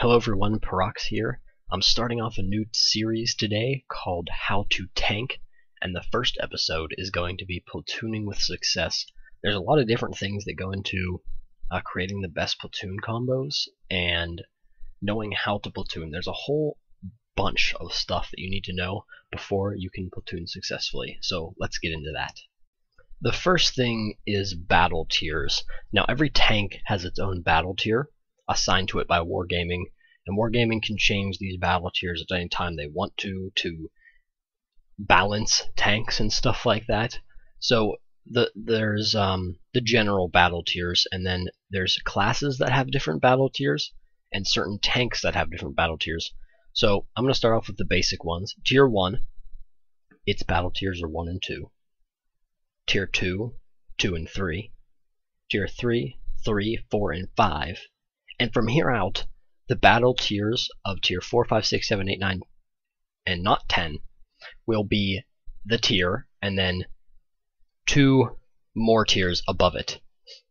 Hello everyone, Parox here. I'm starting off a new series today called How to Tank, and the first episode is going to be Platooning with Success. There's a lot of different things that go into creating the best platoon combos and knowing how to platoon. There's a whole bunch of stuff that you need to know before you can platoon successfully, so let's get into that. The first thing is battle tiers. Now every tank has its own battle tier assigned to it by Wargaming, and Wargaming can change these battle tiers at any time they want to balance tanks and stuff like that. So there's the general battle tiers, and then there's classes that have different battle tiers, and certain tanks that have different battle tiers. So I'm going to start off with the basic ones. Tier 1, its battle tiers are 1 and 2. Tier 2, 2 and 3. Tier 3, 3, 4, and 5. And from here out, the battle tiers of tier 4, 5, 6, 7, 8, 9, and not 10 will be the tier, and then 2 more tiers above it.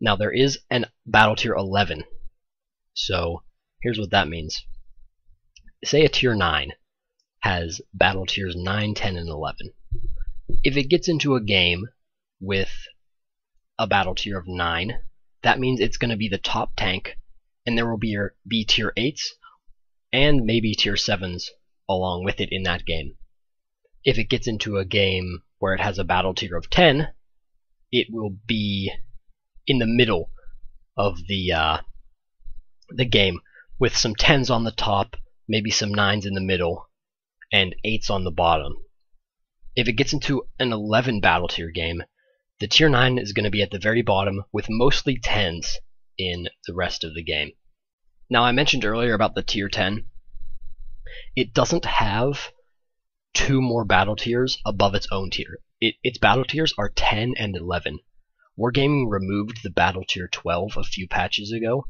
Now there is an battle tier 11. So here's what that means. Say a tier 9 has battle tiers 9, 10, and 11. If it gets into a game with a battle tier of 9, that means it's going to be the top tank, and there will be tier 8s and maybe tier 7s along with it in that game. If it gets into a game where it has a battle tier of 10, it will be in the middle of the game with some 10s on the top, maybe some 9s in the middle, and 8s on the bottom. If it gets into an 11 battle tier game, the tier 9 is going to be at the very bottom with mostly 10s in the rest of the game. Now I mentioned earlier about the tier 10. It doesn't have 2 more battle tiers above its own tier. Its battle tiers are 10 and 11. Wargaming removed the battle tier 12 a few patches ago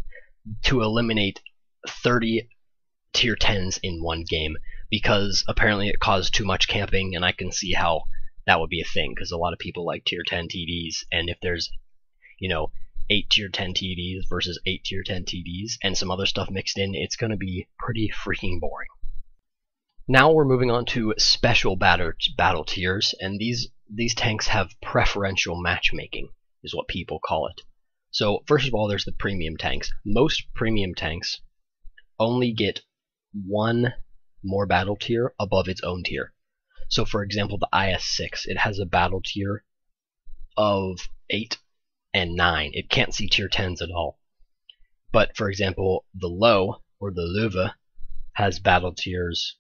to eliminate 30 tier 10s in one game, because apparently it caused too much camping, and I can see how that would be a thing, because a lot of people like tier 10 TDs, and if there's, 8 tier 10 TDs versus 8 tier 10 TDs and some other stuff mixed in, it's going to be pretty freaking boring. Now we're moving on to special battle tiers, and these tanks have preferential matchmaking, is what people call it. So first of all, there's the premium tanks. Most premium tanks only get 1 more battle tier above its own tier. So for example, the IS-6, it has a battle tier of 8 and 9. It can't see tier 10s at all. But for example, the Löwe, or the Löwe, has battle tiers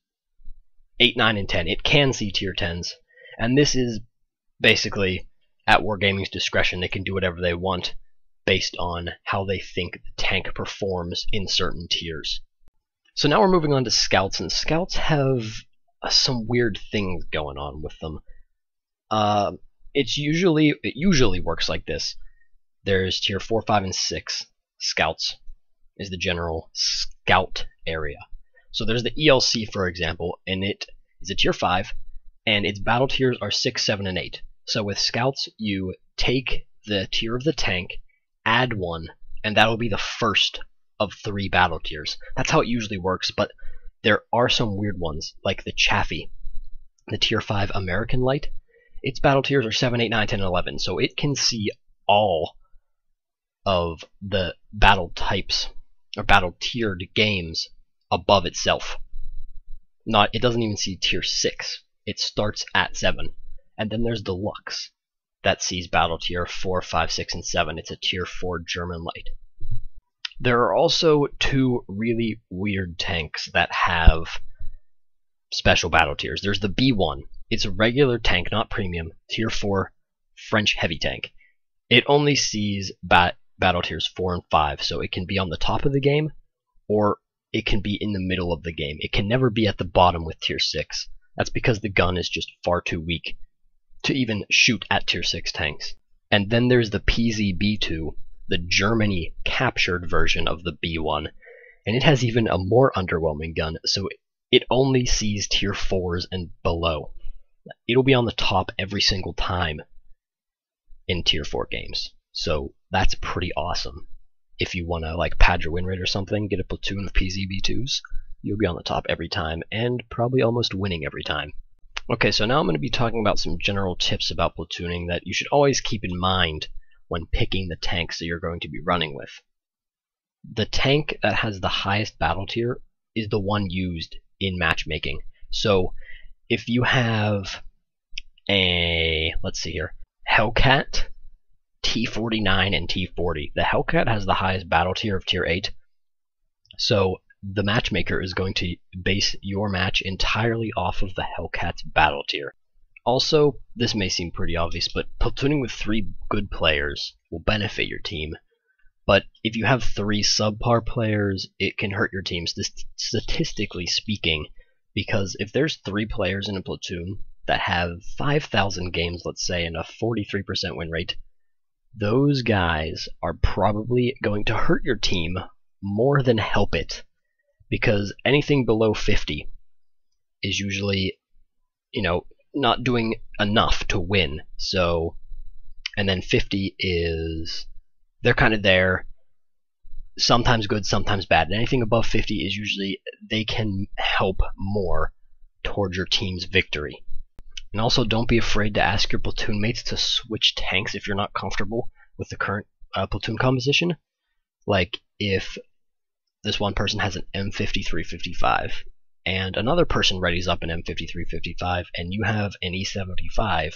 8, 9, and 10. It can see tier 10s, and this is basically at Wargaming's discretion. They can do whatever they want based on how they think the tank performs in certain tiers. So now we're moving on to scouts, and scouts have some weird things going on with them. It usually works like this. There's tier 4, 5, and 6 scouts is the general scout area. So there's the ELC, for example, and it is a tier 5, and its battle tiers are 6, 7, and 8. So with scouts, you take the tier of the tank, add 1, and that'll be the first of 3 battle tiers. That's how it usually works, but there are some weird ones, like the Chaffee, the tier 5 American Light. Its battle tiers are 7, 8, 9, 10, and 11, so it can see all of the battle types or battle tiered games above itself. It doesn't even see tier 6. It starts at 7. And then there's the Luchs that sees battle tier 4, 5, 6, and 7. It's a tier 4 German Light. There are also 2 really weird tanks that have special battle tiers. There's the B1. It's a regular tank, not premium, tier 4 French heavy tank. It only sees battle tiers 4 and 5, so it can be on the top of the game, or it can be in the middle of the game. It can never be at the bottom with tier 6. That's because the gun is just far too weak to even shoot at tier 6 tanks. And then there's the PZ-B2, the Germany captured version of the B1, and it has even a more underwhelming gun, so it only sees tier 4s and below. It'll be on the top every single time in tier 4 games, so that's pretty awesome. if you want to like pad your win rate or something, get a platoon of PZB2s. You'll be on the top every time, and probably almost winning every time. Okay, so now I'm going to be talking about some general tips about platooning that you should always keep in mind when picking the tanks that you're going to be running with. The tank that has the highest battle tier is the one used in matchmaking. So if you have a, let's see here, Hellcat, T49, and T40. The Hellcat has the highest battle tier of tier 8. So the matchmaker is going to base your match entirely off of the Hellcat's battle tier. Also, this may seem pretty obvious, but platooning with 3 good players will benefit your team. But if you have 3 subpar players, it can hurt your team, statistically speaking, because if there's 3 players in a platoon that have 5,000 games, let's say, and a 43% win rate, those guys are probably going to hurt your team more than help it. Because anything below 50 is usually, not doing enough to win. So, and then 50 is, they're kind of there, sometimes good, sometimes bad. And anything above 50 is usually, they can help more towards your team's victory. And also, don't be afraid to ask your platoon mates to switch tanks if you're not comfortable with the current platoon composition. Like, if this one person has an M5355, and another person readies up an M5355, and you have an E75.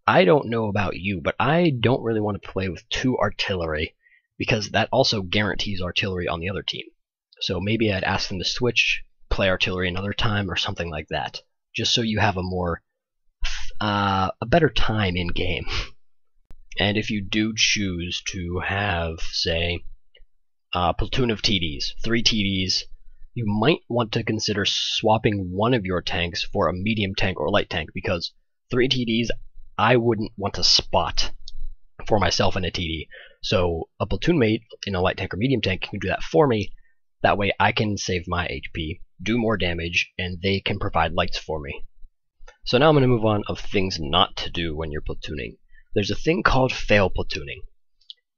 I don't know about you, but I don't really want to play with 2 artillery, because that also guarantees artillery on the other team. So maybe I'd ask them to switch, play artillery another time, or something like that, just so you have a better time in game. And if you do choose to have, say, platoon of TDs, 3 TDs, you might want to consider swapping one of your tanks for a medium tank or light tank, because 3 TDs I wouldn't want to spot for myself in a TD. So a platoon mate in a light tank or medium tank can do that for me. That way I can save my HP, do more damage, and they can provide lights for me. So now I'm going to move on of things not to do when you're platooning. There's a thing called fail platooning.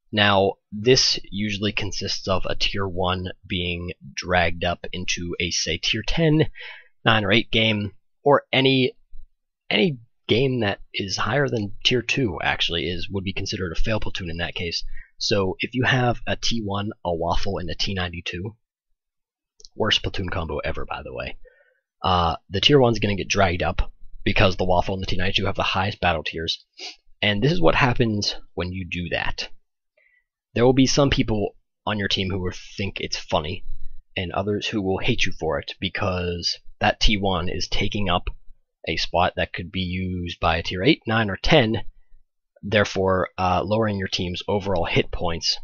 Now, this usually consists of a tier 1 being dragged up into a, say, tier 10, 9 or 8 game, or any game that is higher than tier 2 actually would be considered a fail platoon in that case. So if you have a T1, a Waffle, and a T92, worst platoon combo ever, by the way, the tier 1 is going to get dragged up because the Waffle and the T92 have the highest battle tiers. And this is what happens when you do that. There will be some people on your team who will think it's funny, and others who will hate you for it, because that T1 is taking up a spot that could be used by a tier 8, 9, or 10, therefore lowering your team's overall hit points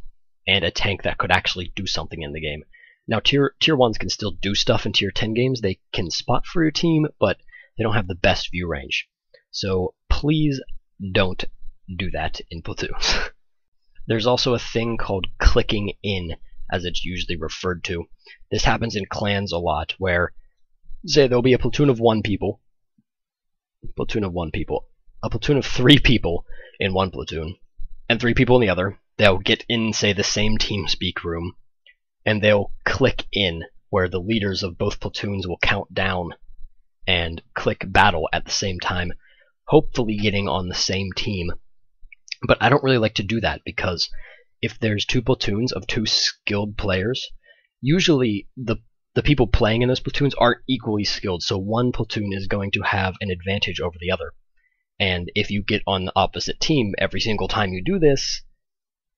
and a tank that could actually do something in the game. Now, tier 1s can still do stuff in tier 10 games. They can spot for your team, but they don't have the best view range. So please don't do that in platoons. There's also a thing called clicking in, as it's usually referred to. This happens in clans a lot, where, say, there'll be a platoon of 1 people, a platoon of 3 people in one platoon, and 3 people in the other. They'll get in, say, the same TeamSpeak room, and they'll click in, where the leaders of both platoons will count down and click battle at the same time, hopefully getting on the same team. But I don't really like to do that, because if there's 2 platoons of 2 skilled players, usually the people playing in those platoons aren't equally skilled, so one platoon is going to have an advantage over the other. And if you get on the opposite team every single time you do this,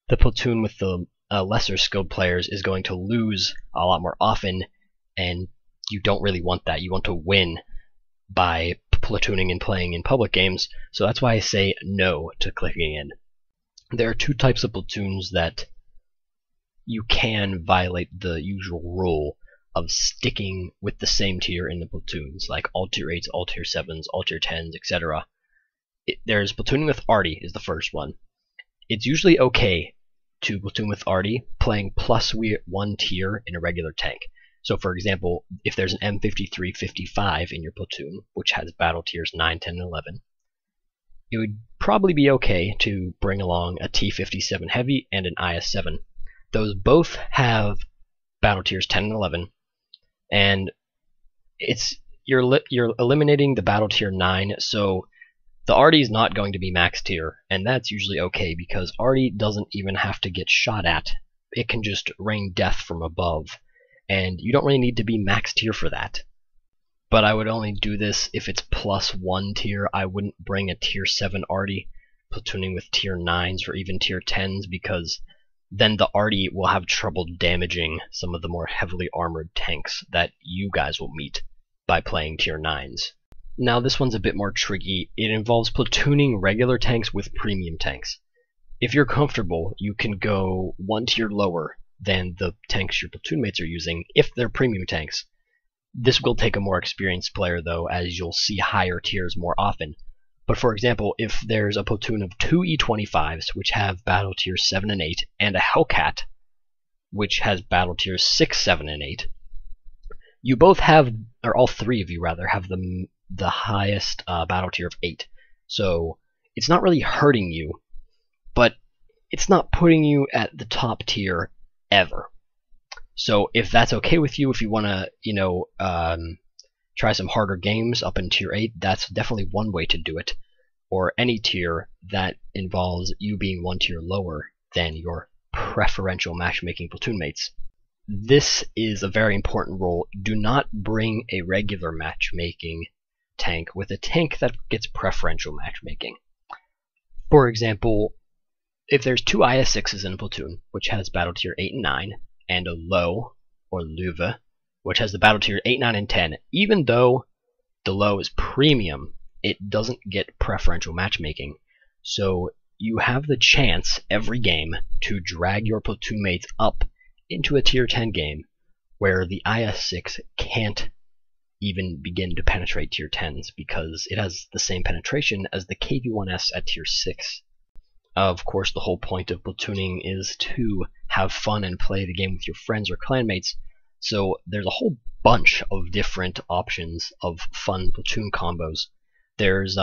the platoon with the lesser skilled players is going to lose a lot more often, and you don't really want that. You want to win by platooning and playing in public games, so that's why I say no to clicking in. There are 2 types of platoons that you can violate the usual rule of sticking with the same tier in the platoons, like all tier 8s, all tier 7s, all tier 10s, etc. There's platooning with Arty is the first one. It's usually okay to platoon with Arty playing +1 tier in a regular tank. So for example, if there's an M5355 in your platoon, which has battle tiers 9, 10, and 11, it would probably be okay to bring along a T57 Heavy and an IS-7. those both have battle tiers 10 and 11, and you're eliminating the battle tier 9, so the Artie is not going to be max tier, and that's usually okay because Artie doesn't even have to get shot at. It can just rain death from above, and you don't really need to be max tier for that. But I would only do this if it's +1 tier. I wouldn't bring a tier 7 Artie platooning with tier 9s or even tier 10s, because then the Artie will have trouble damaging some of the more heavily armored tanks that you guys will meet by playing tier 9s. Now this one's a bit more tricky. It involves platooning regular tanks with premium tanks. If you're comfortable, you can go 1 tier lower than the tanks your platoon mates are using if they're premium tanks. This will take a more experienced player though, as you'll see higher tiers more often. But for example, if there's a platoon of 2 E25s, which have battle tiers 7 and 8, and a Hellcat, which has battle tiers 6, 7, and 8, you both have, or all three of you rather, have the highest battle tier of 8. So it's not really hurting you, but it's not putting you at the top tier ever. So if that's okay with you, if you want to, try some harder games up in tier 8, that's definitely one way to do it. Or any tier that involves you being 1 tier lower than your preferential matchmaking platoon mates. This is a very important rule. Do not bring a regular matchmaking tank with a tank that gets preferential matchmaking. For example, if there's 2 IS-6s in a platoon, which has battle tier 8 and 9, and a Löwe, or Löwe, which has the battle tier 8, 9, and 10, even though the Löwe is premium, it doesn't get preferential matchmaking. So you have the chance every game to drag your platoon mates up into a tier 10 game where the IS-6 can't even begin to penetrate tier 10s because it has the same penetration as the KV-1S at tier 6. Of course, the whole point of platooning is to have fun and play the game with your friends or clanmates, so there's a whole bunch of different options of fun platoon combos. There's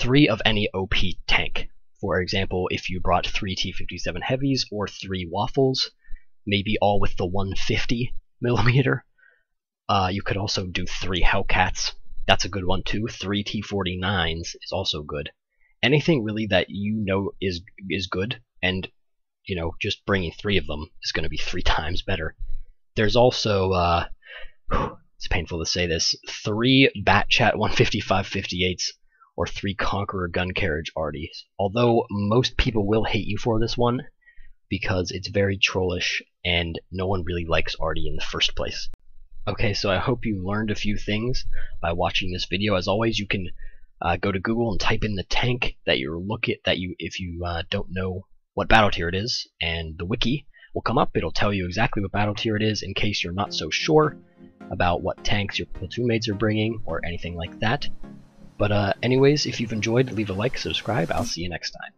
3 of any OP tank. For example, if you brought 3 T-57 heavies or 3 waffles, maybe all with the 150mm. You could also do 3 Hellcats. That's a good one too. 3 T-49s is also good. Anything really that you know is good, and just bringing 3 of them is going to be 3 times better. There's also, it's painful to say this, 3 Batchat 155-58s or 3 Conqueror gun carriage Arties. Although most people will hate you for this one because it's very trollish and no one really likes Artie in the first place. Okay, so I hope you learned a few things by watching this video. As always, you can go to Google and type in the tank that you're if you don't know what battle tier it is, and the wiki will come up. It'll tell you exactly what battle tier it is in case you're not so sure about what tanks your platoon mates are bringing or anything like that. But anyways, if you've enjoyed, leave a like, subscribe. I'll see you next time.